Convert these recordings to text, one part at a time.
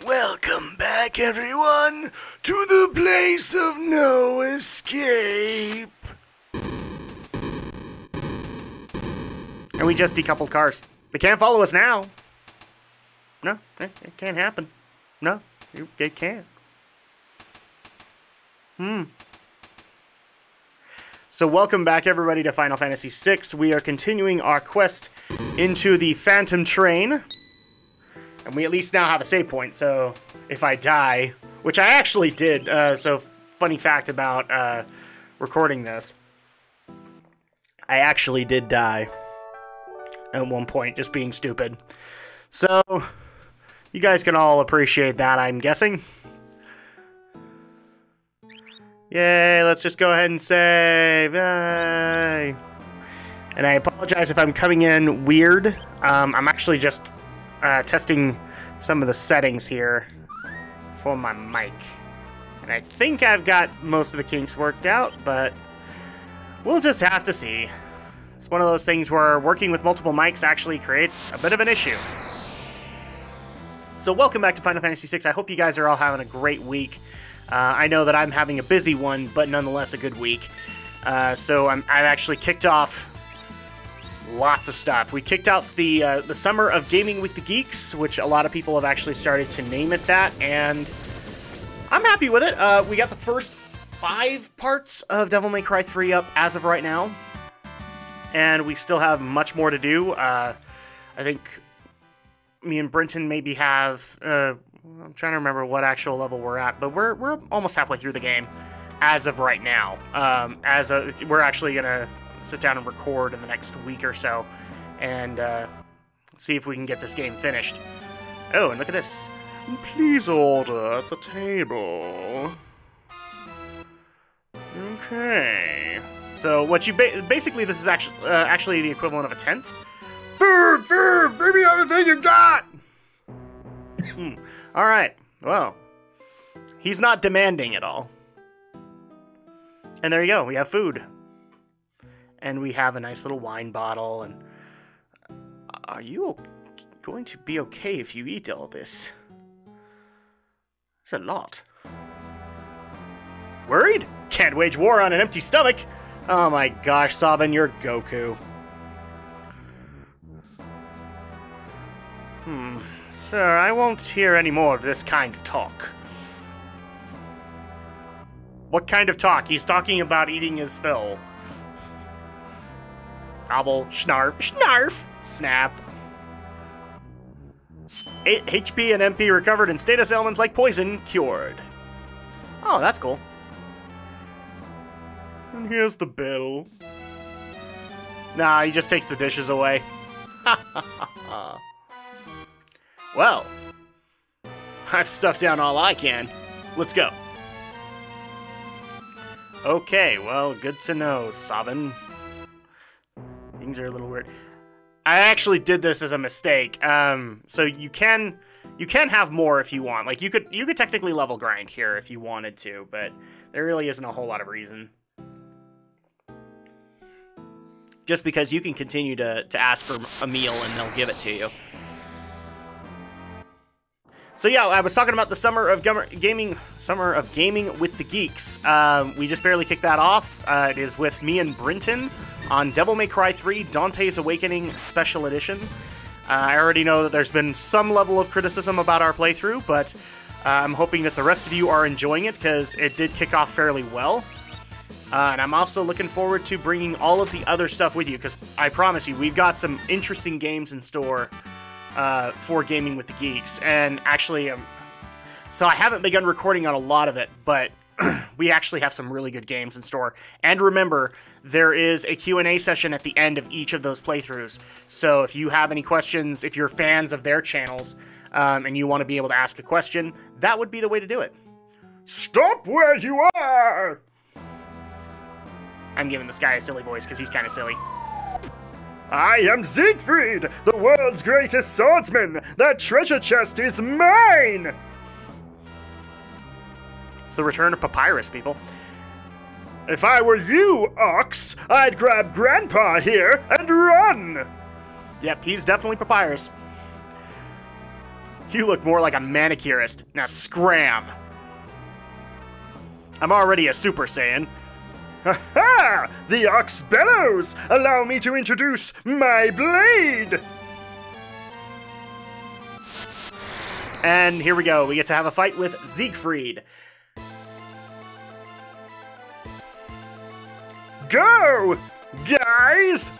Welcome back, everyone, to the place of no escape. And we just decoupled cars. They can't follow us now. No, it can't happen. No, it can't. So welcome back, everybody, to Final Fantasy VI. We are continuing our quest into the Phantom Train. And we at least now have a save point, so if I die, which I actually did, so funny fact about recording this, I actually did die at one point, just being stupid. So, you guys can all appreciate that, I'm guessing. Yay, let's just go ahead and save. Yay. And I apologize if I'm coming in weird. I'm actually just testing some of the settings here for my mic. And I think I've got most of the kinks worked out, but we'll just have to see. It's one of those things where working with multiple mics actually creates a bit of an issue. So welcome back to Final Fantasy VI. I hope you guys are all having a great week. I know that I'm having a busy one, but nonetheless a good week. So I've actually kicked off lots of stuff. We kicked out the Summer of Gaming with the Geeks, which a lot of people have actually started to name it that, and I'm happy with it. We got the first 5 parts of Devil May Cry 3 up as of right now, and we still have much more to do. I think me and Brenton maybe have, I'm trying to remember what actual level we're at, but we're almost halfway through the game as of right now. We're actually gonna sit down and record in the next week or so and see if we can get this game finished. Oh, and look at this. Please order at the table. Okay. So what you basically, this is actually the equivalent of a tent. Food, food, bring me everything you got. All right. Well, he's not demanding at all. And there you go. We have food. And we have a nice little wine bottle, and are you going to be okay if you eat all this? It's a lot. Worried? Can't wage war on an empty stomach! Oh my gosh, Sabin, you're Goku. Sir, I won't hear any more of this kind of talk. What kind of talk? He's talking about eating his fill. Gobble, snarf, snarf, snap. HP and MP recovered and status elements like poison cured. Oh, that's cool. And here's the bill. Nah, he just takes the dishes away. Well, I've stuffed down all I can. Let's go. Okay, well, good to know, Sabin. Things are a little weird. I actually did this as a mistake. So you can have more if you want. Like you could technically level grind here if you wanted to, but there really isn't a whole lot of reason. Just because you can continue to ask for a meal and they'll give it to you. So yeah, I was talking about the Summer of Gaming with the Geeks. We just barely kicked that off. It is with me and Brenton on Devil May Cry 3 Dante's Awakening Special Edition. I already know that there's been some level of criticism about our playthrough, but I'm hoping that the rest of you are enjoying it, because it did kick off fairly well. And I'm also looking forward to bringing all of the other stuff with you, because I promise you, we've got some interesting games in store for Gaming with the Geeks. And actually, so I haven't begun recording on a lot of it, but we actually have some really good games in store. And remember, there is a Q&A session at the end of each of those playthroughs. So if you have any questions, if you're fans of their channels, and you want to be able to ask a question, that would be the way to do it. Stop where you are! I'm giving this guy a silly voice because he's kind of silly. I am Siegfried, the world's greatest swordsman. That treasure chest is mine! It's the return of Papyrus, people. If I were you, Ox, I'd grab Grandpa here and run! Yep, he's definitely Papyrus. You look more like a manicurist. Now scram. I'm already a Super Saiyan. Ha ha! The ox bellows! Allow me to introduce my blade! And here we go. We get to have a fight with Siegfried. Go! Guys!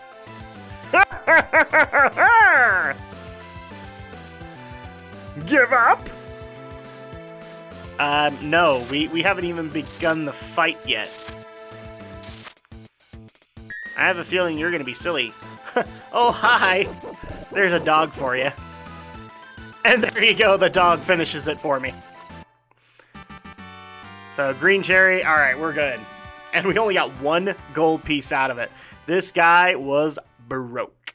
Give up? No, we haven't even begun the fight yet. I have a feeling you're gonna be silly. Oh, hi! There's a dog for you. And there you go, the dog finishes it for me. So, green cherry, alright, we're good. And we only got one gold piece out of it. This guy was broke.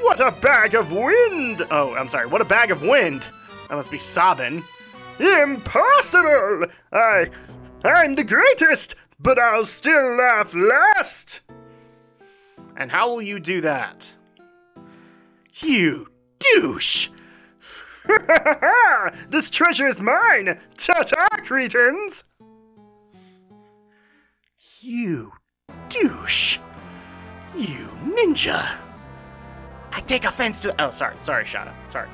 What a bag of wind! Oh, I'm sorry, what a bag of wind! That must be Sabin. Impossible! I'm the greatest, but I'll still laugh last! And how will you do that? You douche! This treasure is mine! Ta-ta, cretins! You douche! You ninja! I take offense to... Oh, sorry, Shadow. Sorry.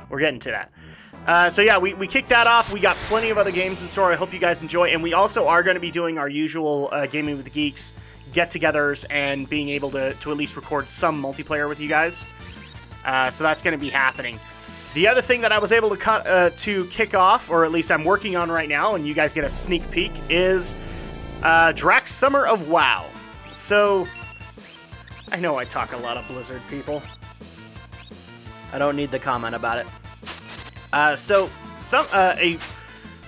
We're getting to that. So yeah, we kicked that off. We got plenty of other games in store. I hope you guys enjoy. And we also are going to be doing our usual Gaming with the Geeks get-togethers and being able to at least record some multiplayer with you guys. So that's going to be happening. The other thing that I was able to kick off, or at least I'm working on right now, and you guys get a sneak peek, is Drak's Summer of WoW. So... I know I talk a lot of Blizzard, people. I don't need the comment about it. A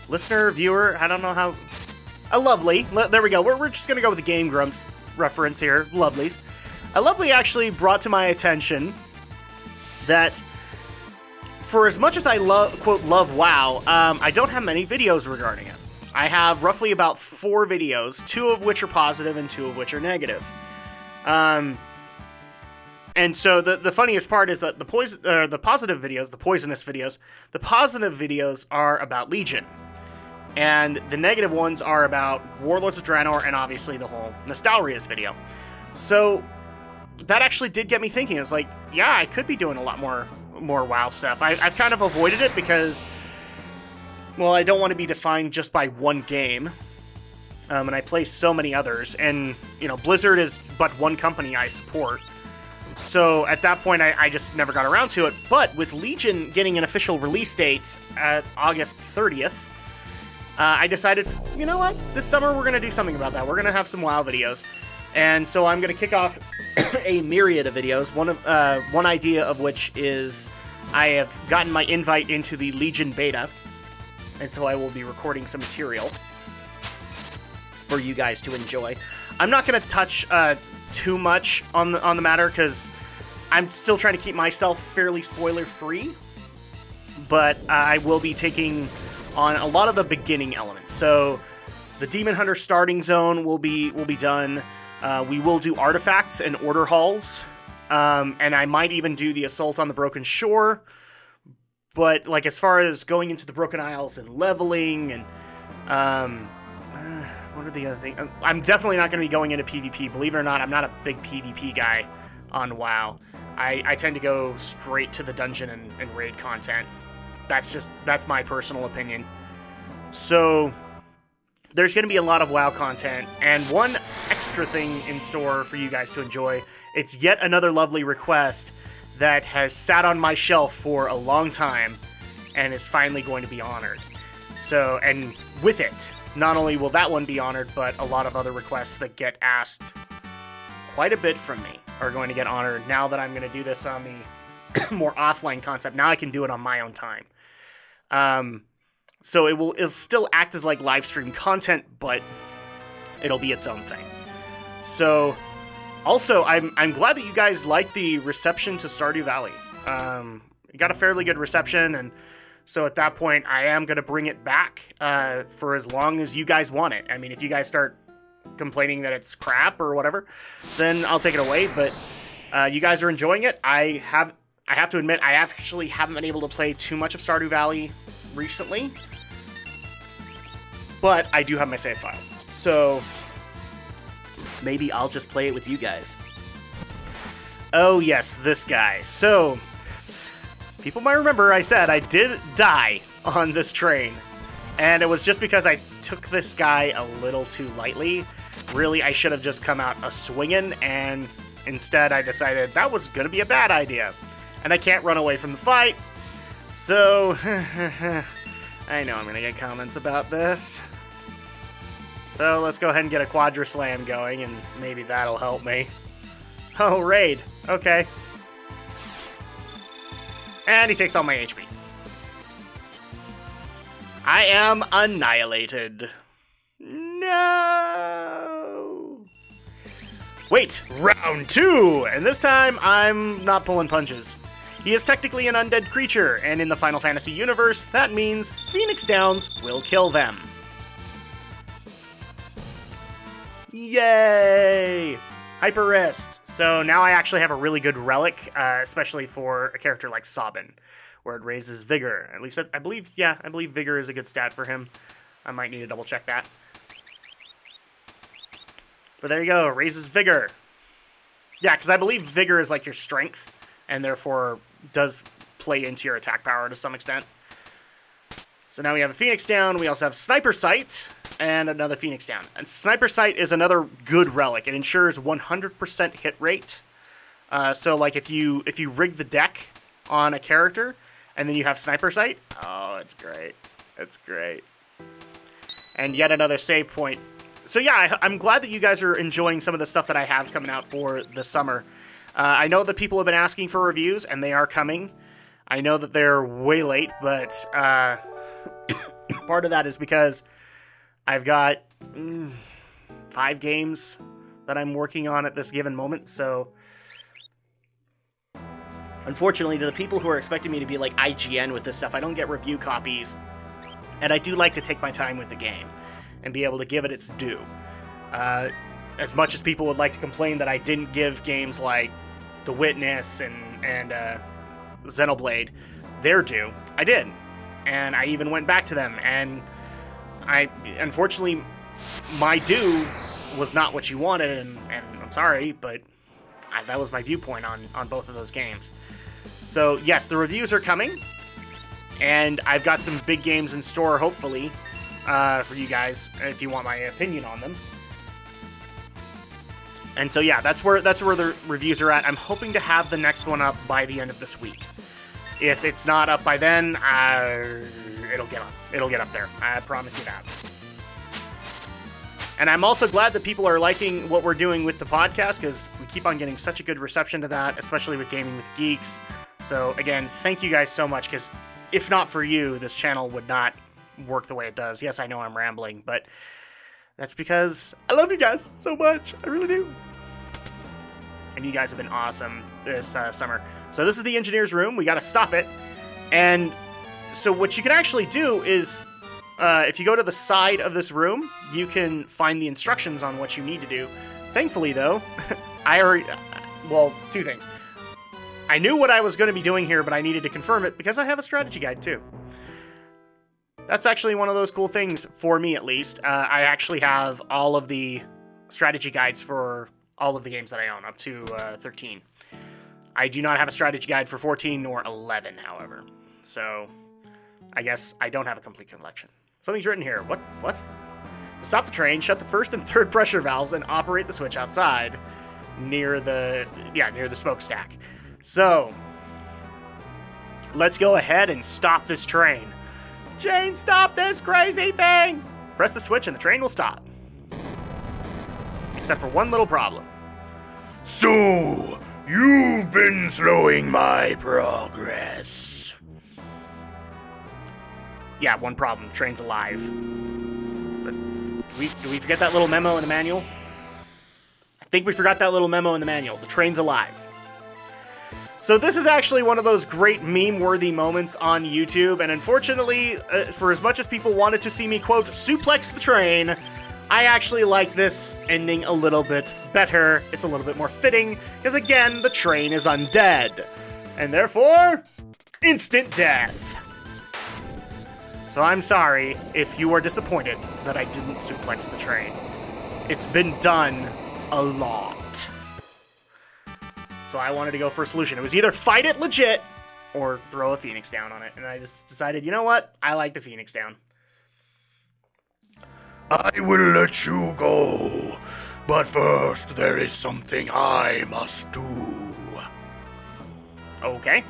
listener, viewer, I don't know how... A Lovely, there we go. We're just going to go with the Game Grumps reference here, Lovelies. A Lovely actually brought to my attention that for as much as I quote, love WoW, I don't have many videos regarding it. I have roughly about 4 videos, 2 of which are positive and 2 of which are negative. And so the funniest part is that the positive videos, the poisonous videos, the positive videos are about Legion. And the negative ones are about Warlords of Draenor and obviously the whole Nostalrius video. So that actually did get me thinking. It's like, yeah, I could be doing a lot more WoW stuff. I've kind of avoided it because, well, I don't want to be defined just by one game. And I play so many others. And, you know, Blizzard is but one company I support. So at that point, I just never got around to it. But with Legion getting an official release date at August 30th, I decided, you know what? This summer, we're going to do something about that. We're going to have some WoW videos. And so I'm going to kick off a myriad of videos. One idea of which is I have gotten my invite into the Legion beta. And so I will be recording some material for you guys to enjoy. I'm not going to touch too much on the matter because I'm still trying to keep myself fairly spoiler-free, but I will be taking on a lot of the beginning elements. So the Demon Hunter starting zone will be done. We will do artifacts and order halls, and I might even do the assault on the Broken Shore. But like as far as going into the Broken Isles and leveling and what are the other things? I'm definitely not going to be going into PvP. Believe it or not, I'm not a big PvP guy on WoW. I tend to go straight to the dungeon and raid content. That's my personal opinion. So there's going to be a lot of WoW content, and one extra thing in store for you guys to enjoy. It's yet another lovely request that has sat on my shelf for a long time and is finally going to be honored. So, and with it, not only will that one be honored, but a lot of other requests that get asked quite a bit from me are going to get honored now that I'm going to do this on the more offline concept. Now I can do it on my own time. So it'll still act as like live stream content, but it'll be its own thing. So also, I'm glad that you guys liked the reception to Stardew Valley. It got a fairly good reception, and so at that point, I am going to bring it back for as long as you guys want it. I mean, if you guys start complaining that it's crap or whatever, then I'll take it away. But You guys are enjoying it. I have to admit, I actually haven't been able to play too much of Stardew Valley recently, but I do have my save file, so maybe I'll just play it with you guys. Oh yes, this guy. So, people might remember I said I did die on this train, and it was just because I took this guy a little too lightly. Really, I should have just come out a-swinging, and instead I decided that was going to be a bad idea. And I can't run away from the fight, so I know I'm going to get comments about this. So let's go ahead and get a Quadra Slam going, and maybe that'll help me. Oh, raid. Okay. And he takes all my HP. I am annihilated. No! Wait, round 2! And this time, I'm not pulling punches. He is technically an undead creature, and in the Final Fantasy universe, that means Phoenix Downs will kill them. Yay! Hyper Wrist. So now I actually have a really good relic, especially for a character like Sabin, where it raises Vigor. At least I believe Vigor is a good stat for him. I might need to double check that. But there you go, raises Vigor. Yeah, because I believe Vigor is like your strength, and therefore does play into your attack power to some extent. So now we have a Phoenix Down, we also have Sniper Sight, and another Phoenix Down. And Sniper Sight is another good relic. It ensures 100% hit rate. So like if you rig the deck on a character, and then you have Sniper Sight, oh, it's great. It's great. And yet another save point. So yeah, I'm glad that you guys are enjoying some of the stuff that I have coming out for the summer. I know that people have been asking for reviews, and they are coming. I know that they're way late, but part of that is because I've got 5 games that I'm working on at this given moment, so unfortunately, to the people who are expecting me to be like IGN with this stuff, I don't get review copies, and I do like to take my time with the game and be able to give it its due. As much as people would like to complain that I didn't give games like The Witness and Xenoblade their due, I did. And I even went back to them, and unfortunately, my due was not what you wanted, and I'm sorry, but that was my viewpoint on both of those games. So yes, the reviews are coming, and I've got some big games in store, hopefully, for you guys, if you want my opinion on them. And so yeah, that's where the reviews are at. I'm hoping to have the next one up by the end of this week. If it's not up by then, it'll get up there. I promise you that. And I'm also glad that people are liking what we're doing with the podcast, because we keep on getting such a good reception to that, especially with Gaming with Geeks. So again, thank you guys so much, because if not for you, this channel would not work the way it does. Yes, I know I'm rambling, but that's because I love you guys so much. I really do. And you guys have been awesome this summer. So this is the engineer's room. We got to stop it. And so what you can actually do is, if you go to the side of this room, you can find the instructions on what you need to do. Thankfully, though, well, 2 things. I knew what I was going to be doing here, but I needed to confirm it because I have a strategy guide, too. That's actually one of those cool things, for me at least. I actually have all of the strategy guides for all of the games that I own, up to 13. I do not have a strategy guide for 14 nor 11, however. So, I guess I don't have a complete collection. Something's written here. What? To stop the train, shut the first and third pressure valves and operate the switch outside near the smokestack. So, let's go ahead and stop this train. Jane, stop this crazy thing! Press the switch and the train will stop. Except for one little problem. So, you've been slowing my progress. Yeah, one problem. Train's alive. But do we forget that little memo in the manual? I think we forgot that little memo in the manual. The train's alive. So this is actually one of those great meme-worthy moments on YouTube, and unfortunately, for as much as people wanted to see me, quote, suplex the train, I actually like this ending a little bit better. It's a little bit more fitting, because again, the train is undead. And therefore, instant death. So I'm sorry if you are disappointed that I didn't suplex the train. It's been done a lot. So I wanted to go for a solution. It was either fight it legit or throw a Phoenix down on it. And I just decided, you know what? I like the Phoenix down. I will let you go, but first there is something I must do. Okay.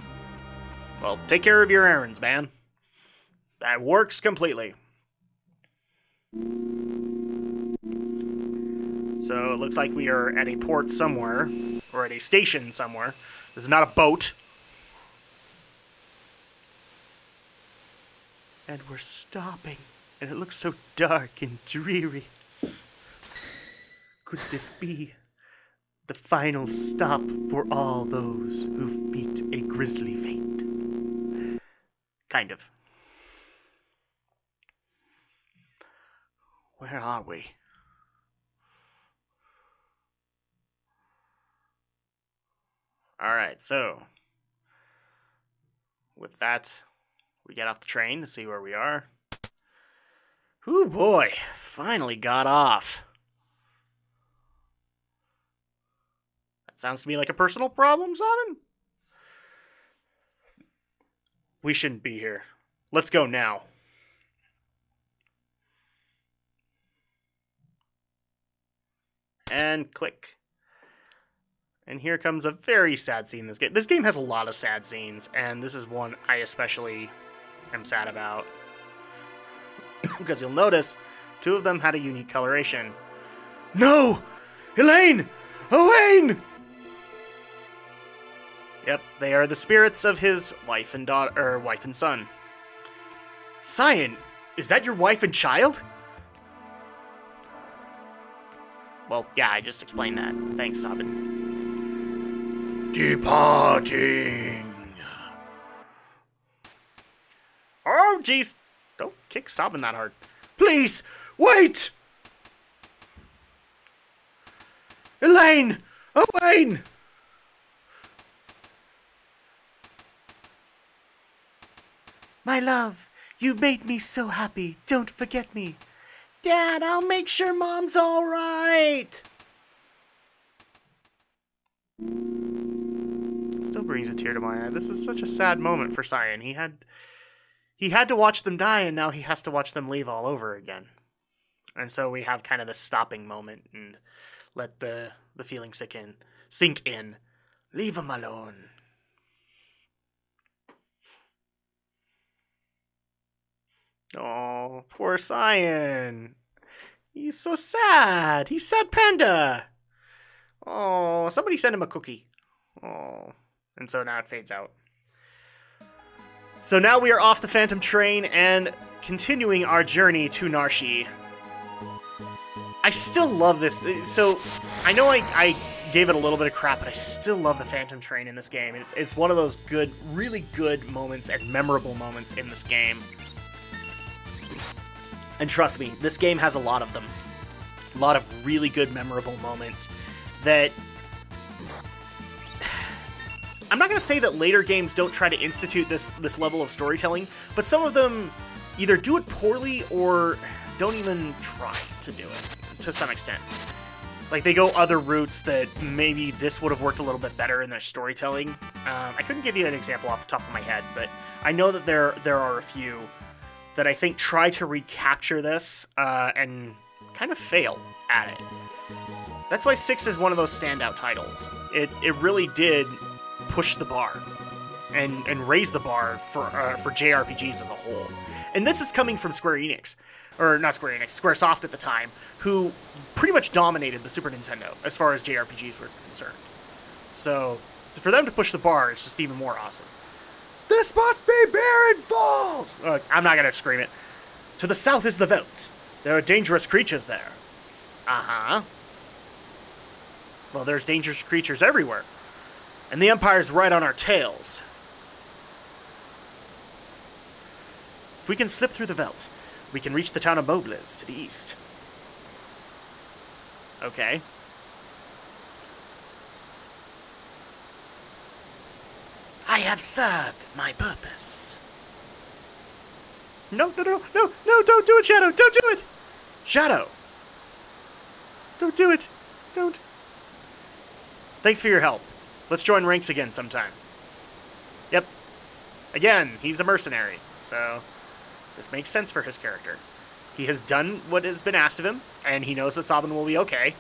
Well, take care of your errands, man. That works completely. So it looks like we are at a port somewhere, or at a station somewhere. This is not a boat. And we're stopping. And it looks so dark and dreary. Could this be the final stop for all those who've meet a grisly fate? Kind of. Where are we? Alright, so with that, we get off the train to see where we are. Ooh boy, finally got off. That sounds to me like a personal problem, Simon. We shouldn't be here. Let's go now. And click. And here comes a very sad scene in this game. This game has a lot of sad scenes, and this is one I especially am sad about. Because you'll notice, two of them had a unique coloration. No! Elaine! Owain! Yep, they are the spirits of his wife and daughter, or wife and son. Cyan, is that your wife and child? Well, yeah, I just explained that. Thanks, Sabin. Departing. Oh, jeez. Don't kick Sabin that hard. Please, wait! Elaine! Owain! My love, you made me so happy. Don't forget me. Dad, I'll make sure Mom's all right. Still brings a tear to my eye. This is such a sad moment for Cyan. He had to watch them die, and now he has to watch them leave all over again. And so we have kind of this stopping moment and let the feeling sink in. Leave him alone. Oh, poor Cyan. He's so sad. He's sad panda. Oh, somebody send him a cookie. Oh, and so now it fades out. So now we are off the Phantom Train and continuing our journey to Narshi. I still love this. So I know I gave it a little bit of crap, but I still love the Phantom Train in this game. It's one of those good, really good moments and memorable moments in this game. And trust me, this game has a lot of them. A lot of really good, memorable moments that... I'm not going to say that later games don't try to institute this level of storytelling, but some of them either do it poorly or don't even try to do it, to some extent. Like, they go other routes that maybe this would have worked a little bit better in their storytelling. I couldn't give you an example off the top of my head, but I know that there are a few that I think try to recapture this and kind of fail at it. That's why 6 is one of those standout titles. It really did push the bar and raise the bar for JRPGs as a whole. And this is coming from Square Enix, or not Square Enix, Squaresoft at the time, who pretty much dominated the Super Nintendo as far as JRPGs were concerned. So for them to push the bar is just even more awesome. This must be Baron Falls! I'm not gonna scream it. To the south is the Veldt. There are dangerous creatures there. Uh-huh. Well, there's dangerous creatures everywhere. And the Empire's right on our tails. If we can slip through the Veldt, we can reach the town of Mobliz to the east. Okay. I have served my purpose. No, don't do it, Shadow! Don't do it! Shadow! Don't do it! Don't. Thanks for your help. Let's join ranks again sometime. Yep. Again, he's a mercenary, so this makes sense for his character. He has done what has been asked of him, and he knows that Sabin will be okay.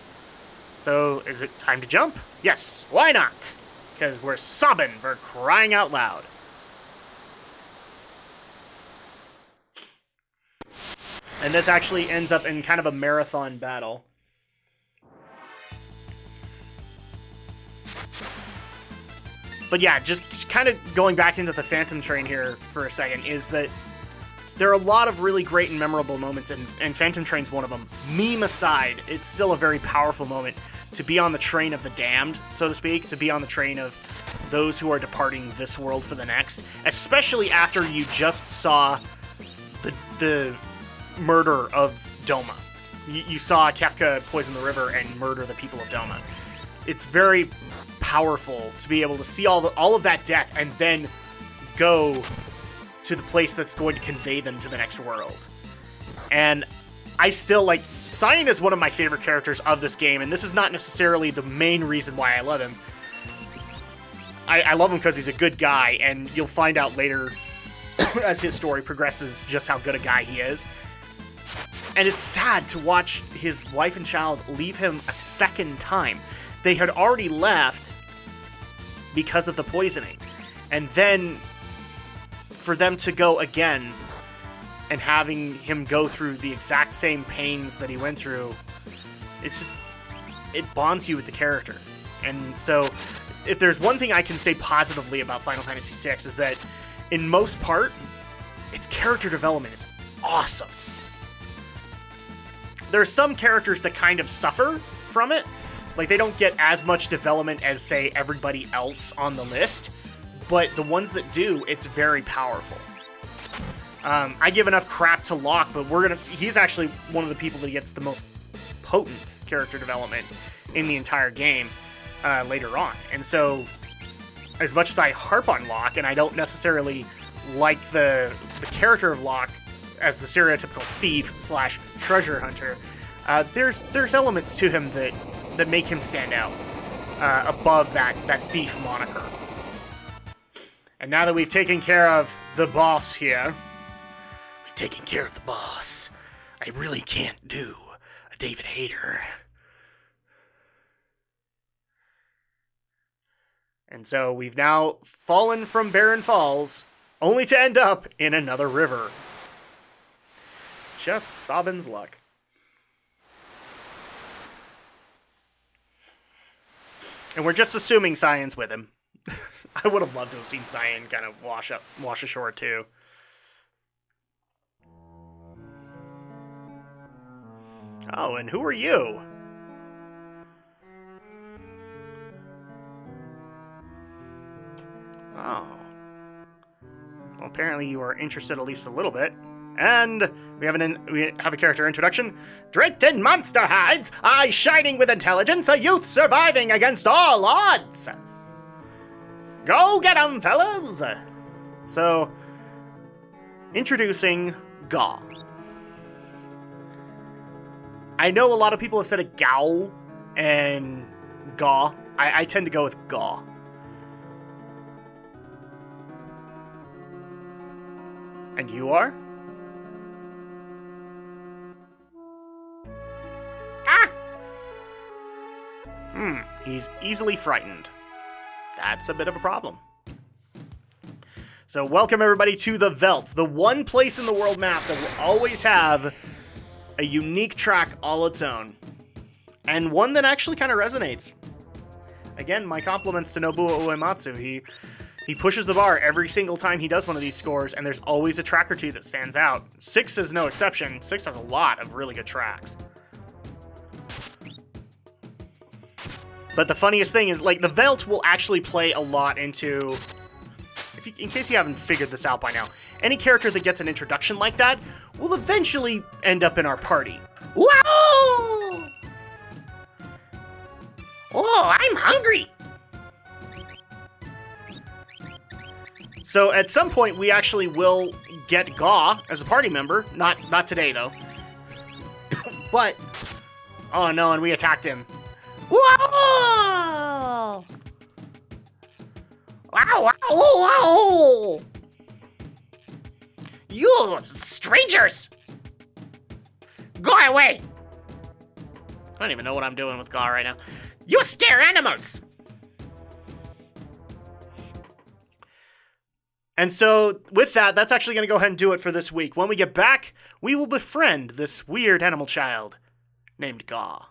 So, is it time to jump? Yes, why not? Because we're Sabin, for crying out loud. And this actually ends up in kind of a marathon battle. But yeah, just kind of going back into the Phantom Train here for a second, is that there are a lot of really great and memorable moments, and Phantom Train's one of them. Meme aside, it's still a very powerful moment to be on the train of the damned, so to speak, to be on the train of those who are departing this world for the next, especially after you just saw the murder of Doma. You saw Kefka poison the river and murder the people of Doma. It's very powerful to be able to see all of that death and then go to the place that's going to convey them to the next world. And I still, like, Cyan is one of my favorite characters of this game, and this is not necessarily the main reason why I love him. I love him because he's a good guy, and you'll find out later as his story progresses just how good a guy he is. And it's sad to watch his wife and child leave him a second time. They had already left because of the poisoning. And then for them to go again and having him go through the exact same pains that he went through, it's just, it bonds you with the character. And so if there's one thing I can say positively about Final Fantasy VI is that in most part, its character development is awesome. There are some characters that kind of suffer from it. Like, they don't get as much development as, say, everybody else on the list. But the ones that do, it's very powerful. I give enough crap to Locke, but he's actually one of the people that gets the most potent character development in the entire game later on. And so, as much as I harp on Locke, and I don't necessarily like the character of Locke as the stereotypical thief/treasure hunter, there's elements to him that make him stand out above that thief moniker. And now that we've taken care of the boss here, we've taken care of the boss, I really can't do a David Hayter. And so we've now fallen from Barren Falls, only to end up in another river. Just Sabin's luck. And we're just assuming Cyan's with him. I would have loved to have seen Cyan kind of wash ashore too. Oh, and who are you? Oh. Well, apparently you are interested at least a little bit. And we have a character introduction. Draped in monster hides, eyes shining with intelligence, a youth surviving against all odds. Go get 'em, fellas! So, introducing Gaw. I know a lot of people have said a Gao and Gaw. I tend to go with Gaw. And you are? Ah! He's easily frightened. That's a bit of a problem. So welcome everybody to the Veldt, the one place in the world map that will always have a unique track all its own. And one that actually kind of resonates. Again, my compliments to Nobuo Uematsu. He pushes the bar every single time he does one of these scores, and there's always a track or two that stands out. 6 is no exception. 6 has a lot of really good tracks. But the funniest thing is, like, the Veldt will actually play a lot into... in case you haven't figured this out by now, any character that gets an introduction like that will eventually end up in our party. Wow! Oh, I'm hungry. So at some point, we actually will get Gaw as a party member. Not today, though. But, oh no, and we attacked him. Whoa! Wow, wow, wow! You strangers! Go away! I don't even know what I'm doing with Gaw right now. You scare animals! And so, with that, that's actually going to go ahead and do it for this week. When we get back, we will befriend this weird animal child named Gaw.